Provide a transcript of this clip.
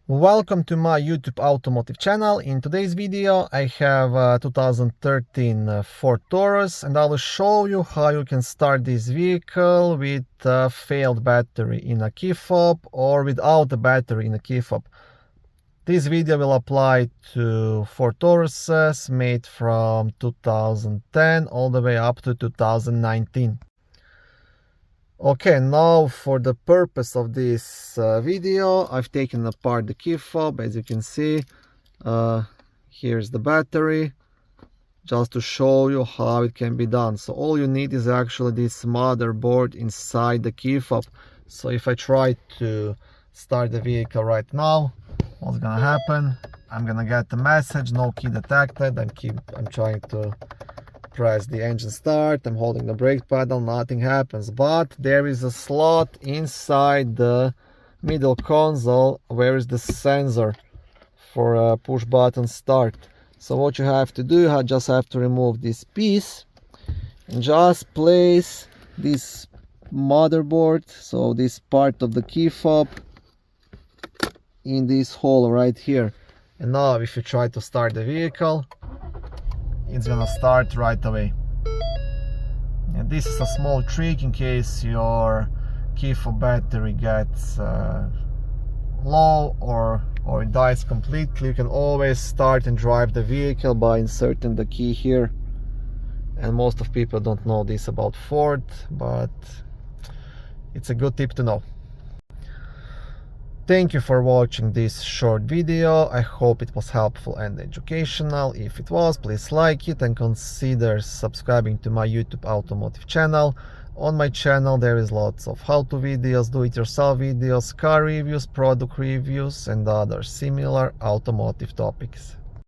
Welcome to my YouTube automotive channel. In today's video I have a 2013 Ford Taurus, and I will show you how you can start this vehicle with a failed battery in a key fob or without a battery in a key fob. This video will apply to Ford Tauruses made from 2010 all the way up to 2019. Okay, now for the purpose of this video, I've taken apart the key fob. As you can see, here's the battery, just to show you how it can be done. So all you need is actually this motherboard inside the key fob. So if I try to start the vehicle right now, what's gonna happen? I'm gonna get the message, no key detected. I'm trying to press the engine start, I'm holding the brake pedal, nothing happens, but there is a slot inside the middle console where is the sensor for a push button start. So what you have to do, you just have to remove this piece and just place this motherboard, so this part of the key fob, in this hole right here. And now if you try to start the vehicle, it's gonna start right away. And this is a small trick in case your key fob battery gets low or it dies completely. You can always start and drive the vehicle by inserting the key here. And most of people don't know this about Ford, but it's a good tip to know. Thank you for watching this short video. I hope it was helpful and educational. If it was, please like it and consider subscribing to my YouTube automotive channel. On my channel there is lots of how-to videos, do-it-yourself videos, car reviews, product reviews and other similar automotive topics.